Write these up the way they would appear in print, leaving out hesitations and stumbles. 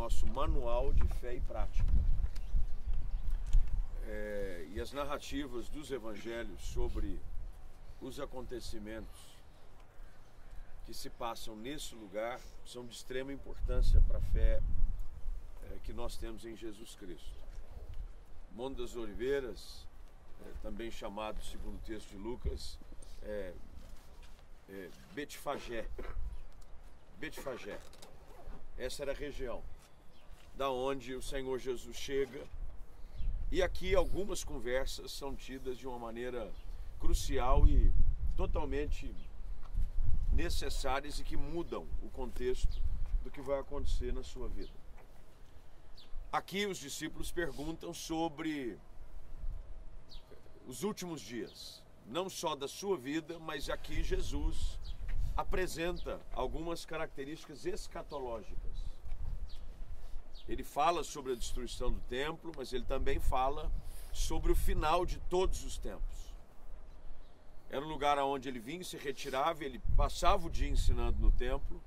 nosso manual de fé e prática. E as narrativas dos evangelhos sobre os acontecimentos que se passam nesse lugar são de extrema importância para a fé que nós temos em Jesus Cristo. Monte das Oliveiras, também chamado, segundo o texto de Lucas, Betfagé. Betfagé. Essa era a região da onde o Senhor Jesus chega. E aqui algumas conversas são tidas de uma maneira crucial e totalmente necessárias e que mudam o contexto do que vai acontecer na sua vida. Aqui os discípulos perguntam sobre os últimos dias, não só da sua vida, mas aqui Jesus apresenta algumas características escatológicas. Ele fala sobre a destruição do templo, mas ele também fala sobre o final de todos os tempos. Era um lugar onde ele vinha e se retirava, ele passava o dia ensinando no templo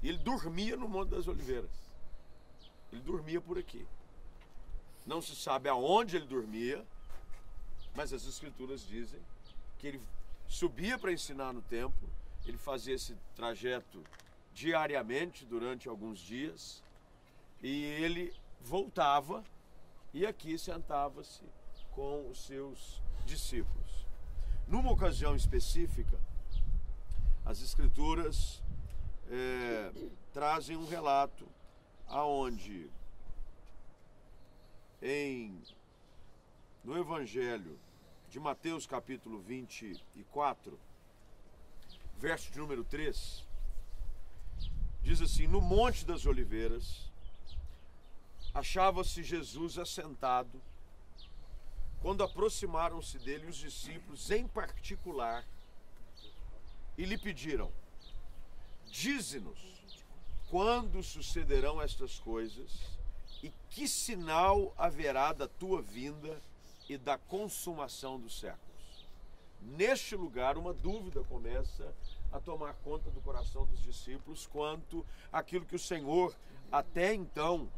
e ele dormia no Monte das Oliveiras. Ele dormia por aqui. Não se sabe aonde ele dormia, mas as escrituras dizem que ele subia para ensinar no templo, ele fazia esse trajeto diariamente durante alguns dias e ele voltava e aqui sentava-se com os seus discípulos. Numa ocasião específica, as escrituras trazem um relato aonde no Evangelho de Mateus capítulo 24, verso de número 3, diz assim: no Monte das Oliveiras achava-se Jesus assentado, quando aproximaram-se dele os discípulos em particular e lhe pediram: dize-nos quando sucederão estas coisas e que sinal haverá da tua vinda e da consumação dos séculos. Neste lugar, uma dúvida começa a tomar conta do coração dos discípulos quanto àquilo que o Senhor até então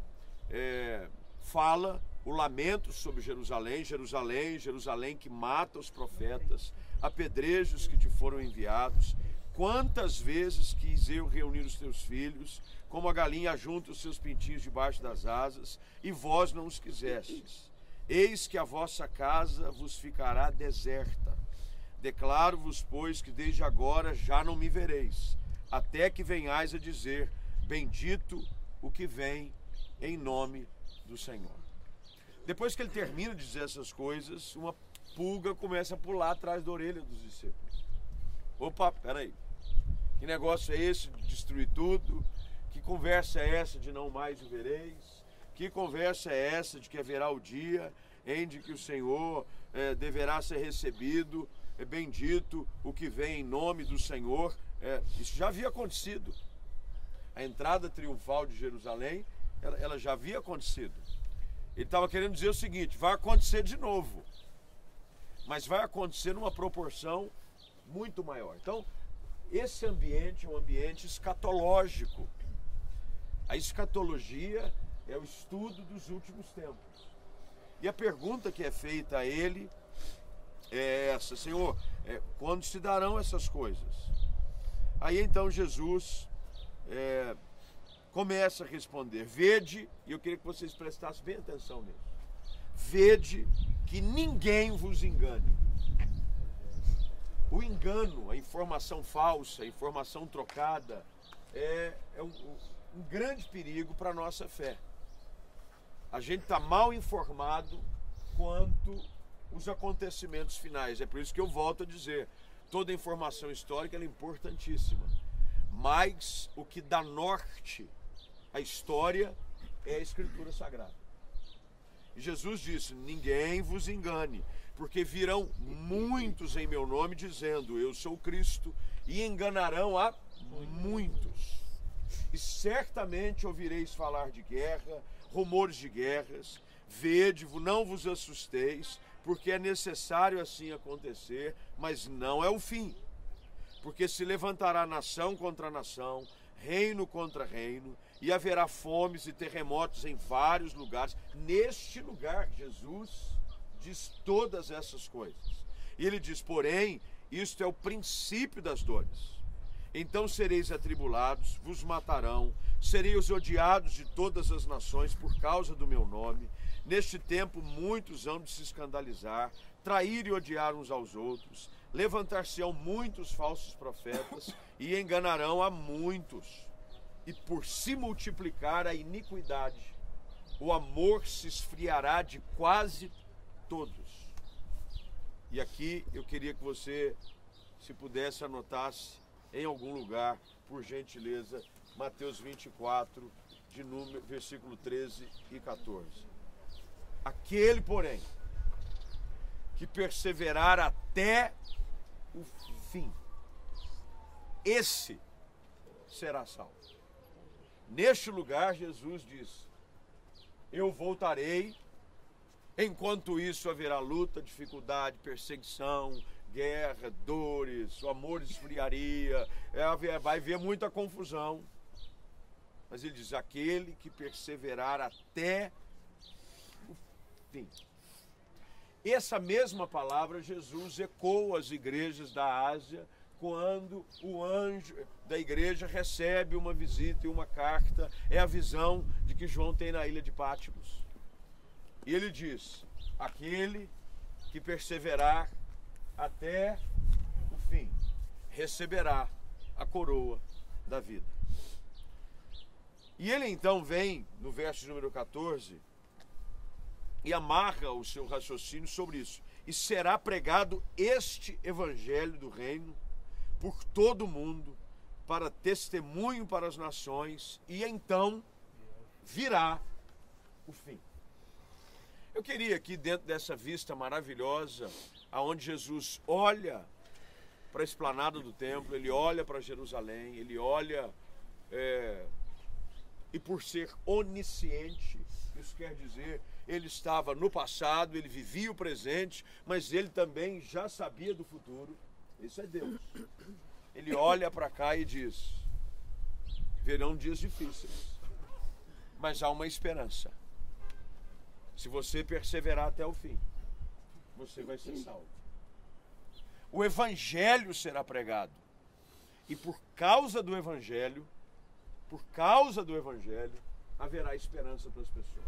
fala, o lamento sobre Jerusalém, Jerusalém, Jerusalém que mata os profetas, apedrejos que te foram enviados. Quantas vezes quis eu reunir os teus filhos, como a galinha ajunta os seus pintinhos debaixo das asas, e vós não os quisestes. Eis que a vossa casa vos ficará deserta. Declaro-vos, pois, que desde agora já não me vereis, até que venhais a dizer: bendito o que vem em nome do Senhor. Depois que ele termina de dizer essas coisas, uma pulga começa a pular atrás da orelha dos discípulos. Opa, peraí, que negócio é esse de destruir tudo? Que conversa é essa de não mais o vereis? Que conversa é essa de que haverá o dia em que o Senhor deverá ser recebido? Bendito o que vem em nome do Senhor. Isso já havia acontecido. A entrada triunfal de Jerusalém, ela já havia acontecido. Ele estava querendo dizer o seguinte: vai acontecer de novo, mas vai acontecer numa proporção muito maior. Então, esse ambiente é um ambiente escatológico. A escatologia é o estudo dos últimos tempos. E a pergunta que é feita a ele é essa: Senhor, quando se darão essas coisas? Aí então Jesus começa a responder: vede, e eu queria que vocês prestassem bem atenção nisso, vede que ninguém vos engane. O engano, a informação falsa, a informação trocada é um grande perigo para a nossa fé. A gente está mal informado quanto os acontecimentos finais. É por isso que eu volto a dizer, toda a informação histórica é importantíssima, mas o que dá norte à história é a Escritura Sagrada. E Jesus disse: ninguém vos engane, porque virão muitos em meu nome dizendo: eu sou Cristo, e enganarão a muitos. E certamente ouvireis falar de guerra, rumores de guerras. Vede, não vos assusteis, porque é necessário assim acontecer, mas não é o fim. Porque se levantará nação contra nação, reino contra reino, e haverá fomes e terremotos em vários lugares. Neste lugar, Jesus diz todas essas coisas. E ele diz, porém, isto é o princípio das dores. Então sereis atribulados, vos matarão, sereis odiados de todas as nações por causa do meu nome. Neste tempo muitos hão de se escandalizar, trair e odiar uns aos outros. Levantar-se-ão muitos falsos profetas e enganarão a muitos. E por se multiplicar a iniquidade, o amor se esfriará de quase todos. E aqui eu queria que você, se pudesse, anotasse em algum lugar, por gentileza, Mateus 24, versículo 13 e 14. Aquele, porém, que perseverar até o fim, esse será salvo. Neste lugar, Jesus diz, eu voltarei, enquanto isso haverá luta, dificuldade, perseguição, guerra, dores, o amor esfriaria, vai haver muita confusão. Mas ele diz, aquele que perseverar até o fim. Essa mesma palavra Jesus ecoa às igrejas da Ásia, quando o anjo da igreja recebe uma visita e uma carta, é a visão de que João tem na ilha de Patmos. E ele diz, aquele que perseverar até o fim, receberá a coroa da vida. E ele então vem, no verso número 14, e amarra o seu raciocínio sobre isso. E será pregado este evangelho do reino por todo o mundo, para testemunho para as nações, e então virá o fim. Eu queria aqui, dentro dessa vista maravilhosa, aonde Jesus olha para a esplanada do templo, ele olha para Jerusalém, ele olha, e por ser onisciente, isso quer dizer, ele estava no passado, ele vivia o presente, mas ele também já sabia do futuro. Isso é Deus. Ele olha para cá e diz, virão dias difíceis, mas há uma esperança. Se você perseverar até o fim, você vai ser salvo. O evangelho será pregado. E por causa do evangelho, haverá esperança para as pessoas.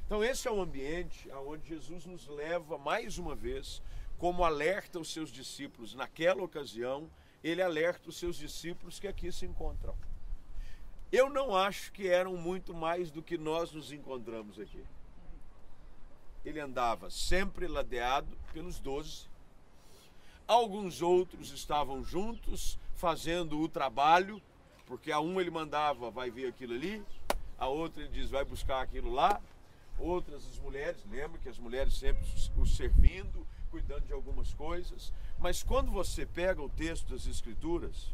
Então esse é um ambiente onde Jesus nos leva mais uma vez, como alerta os seus discípulos. Naquela ocasião, ele alerta os seus discípulos que aqui se encontram. Eu não acho que eram muito mais do que nós nos encontramos aqui. Ele andava sempre ladeado pelos 12. Alguns outros estavam juntos, fazendo o trabalho, porque a um ele mandava, vai ver aquilo ali, a outra ele diz, vai buscar aquilo lá. Outras as mulheres, lembra que as mulheres sempre os servindo, cuidando de algumas coisas. Mas quando você pega o texto das Escrituras,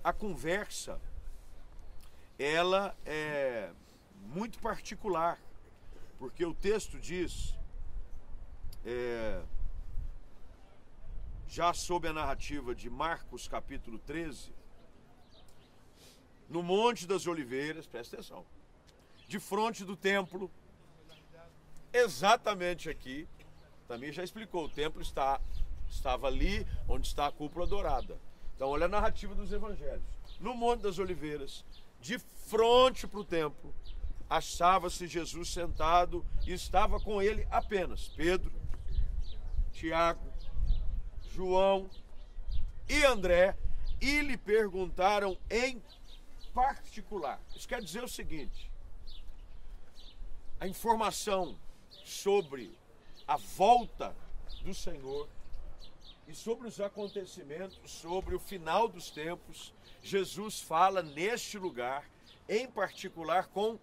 a conversa, ela é muito particular, porque o texto diz, já sob a narrativa de Marcos capítulo 13, no Monte das Oliveiras, presta atenção, de frente do templo, exatamente aqui, também já explicou, o templo estava ali onde está a cúpula dourada. Então olha a narrativa dos evangelhos. No Monte das Oliveiras, de frente para o templo, achava-se Jesus sentado e estava com ele apenas Pedro, Tiago, João e André, e lhe perguntaram em particular. Isso quer dizer o seguinte, a informação sobre a volta do Senhor e sobre os acontecimentos, sobre o final dos tempos, Jesus fala neste lugar, em particular com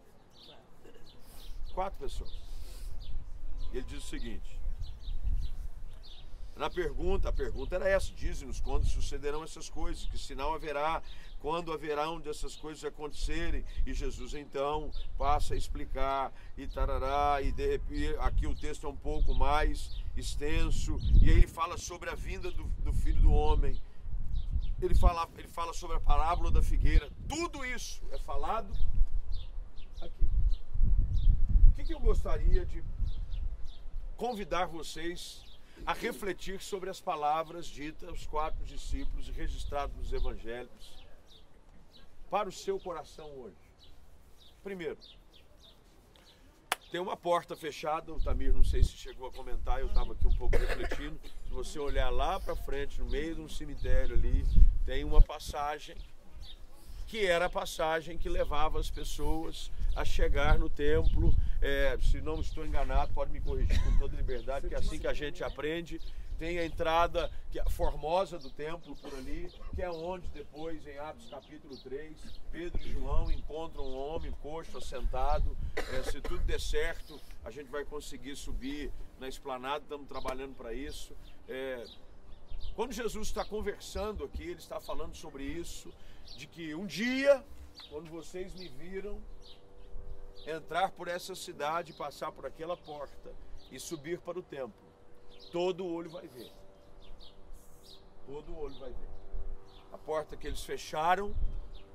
4 pessoas. Ele diz o seguinte, a pergunta era essa, dize-nos quando sucederão essas coisas, que sinal haverá, quando haverão dessas coisas acontecerem. E Jesus então passa a explicar, e tarará, e de repente, aqui o texto é um pouco mais extenso, e aí ele fala sobre a vinda do Filho do Homem. ele fala sobre a parábola da figueira. Tudo isso é falado aqui. O que eu gostaria de convidar vocês a refletir sobre as palavras ditas aos 4 discípulos e registradas nos evangelhos para o seu coração hoje? Primeiro, tem uma porta fechada, o Tamir não sei se chegou a comentar, eu estava aqui um pouco refletindo. Se você olhar lá para frente, no meio de um cemitério ali, tem uma passagem que era a passagem que levava as pessoas a chegar no templo. Se não estou enganado, pode me corrigir com toda liberdade, porque é assim que a gente aprende. Tem a entrada formosa do templo por ali, que é onde depois, em Atos capítulo 3, Pedro e João encontram um homem coxo, assentado. Se tudo der certo, a gente vai conseguir subir na esplanada, estamos trabalhando para isso. Quando Jesus está conversando aqui, ele está falando sobre isso, de que um dia, quando vocês me viram entrar por essa cidade, passar por aquela porta e subir para o templo, todo olho vai ver. Todo olho vai ver. A porta que eles fecharam,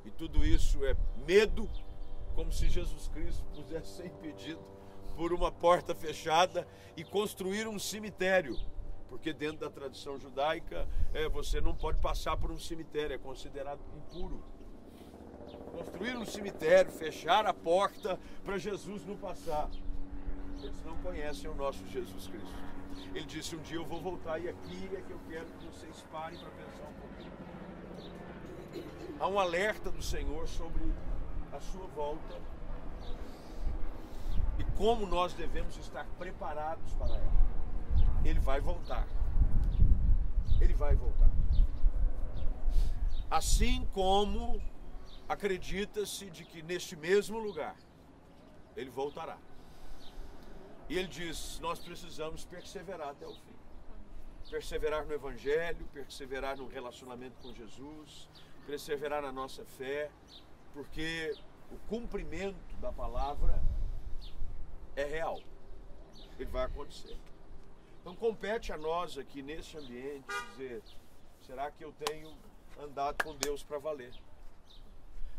e tudo isso é medo, como se Jesus Cristo pudesse ser impedido por uma porta fechada e construir um cemitério. Porque dentro da tradição judaica, você não pode passar por um cemitério, é considerado impuro. Construir um cemitério, fechar a porta para Jesus não passar. Eles não conhecem o nosso Jesus Cristo. Ele disse, um dia eu vou voltar e aqui é que eu quero que vocês parem para pensar um pouquinho. Há um alerta do Senhor sobre a sua volta e como nós devemos estar preparados para ela. Ele vai voltar. Ele vai voltar. Assim como acredita-se de que neste mesmo lugar ele voltará. E ele diz, nós precisamos perseverar até o fim. Perseverar no Evangelho, perseverar no relacionamento com Jesus, perseverar na nossa fé, porque o cumprimento da palavra é real. Ele vai acontecer. Então compete a nós aqui nesse ambiente dizer, será que eu tenho andado com Deus para valer?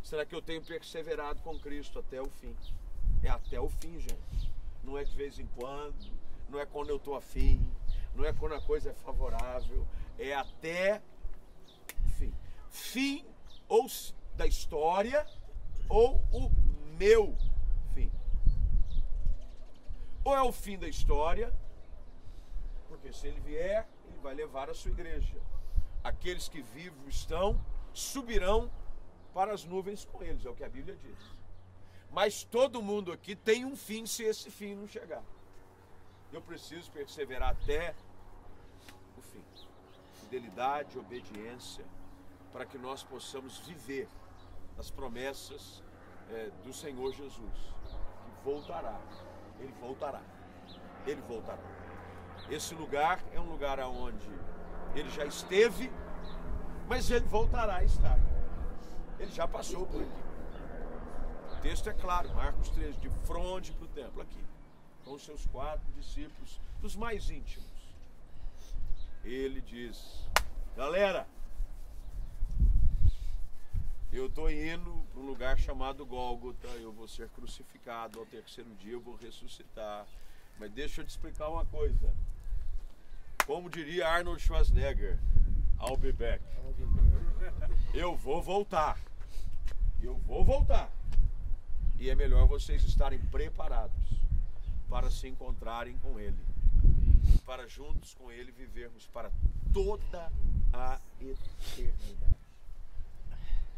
Será que eu tenho perseverado com Cristo até o fim? É até o fim, gente. Não é de vez em quando, não é quando eu estou afim, não é quando a coisa é favorável, é até o fim. Fim ou da história ou o meu fim. Ou é o fim da história, porque se ele vier, ele vai levar a sua igreja. Aqueles que vivos estão, subirão para as nuvens com eles, é o que a Bíblia diz. Mas todo mundo aqui tem um fim se esse fim não chegar. Eu preciso perseverar até o fim. Fidelidade, obediência, para que nós possamos viver as promessas do Senhor Jesus, que voltará. Ele voltará. Ele voltará. Esse lugar é um lugar onde ele já esteve, mas ele voltará a estar. Ele já passou por aqui. O texto é claro, Marcos 13, de fronte para o templo, aqui, com os seus 4 discípulos, dos mais íntimos. Ele diz, galera, eu estou indo para um lugar chamado Gólgota, eu vou ser crucificado, ao 3º dia eu vou ressuscitar. Mas deixa eu te explicar uma coisa. Como diria Arnold Schwarzenegger, I'll be back. Eu vou voltar. Eu vou voltar. E é melhor vocês estarem preparados para se encontrarem com Ele. Para juntos com Ele vivermos para toda a eternidade.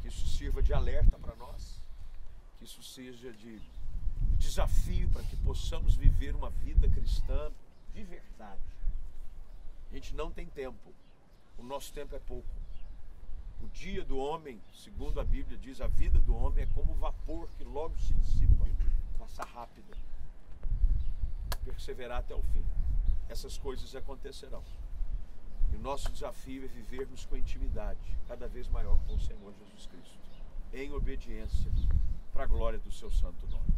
Que isso sirva de alerta para nós. Que isso seja de desafio para que possamos viver uma vida cristã de verdade. A gente não tem tempo. O nosso tempo é pouco. O dia do homem, segundo a Bíblia diz, a vida do homem é como vapor que logo se dissipa, passa rápido. Perseverar até o fim. Essas coisas acontecerão. E o nosso desafio é vivermos com intimidade cada vez maior com o Senhor Jesus Cristo, em obediência para a glória do seu santo nome.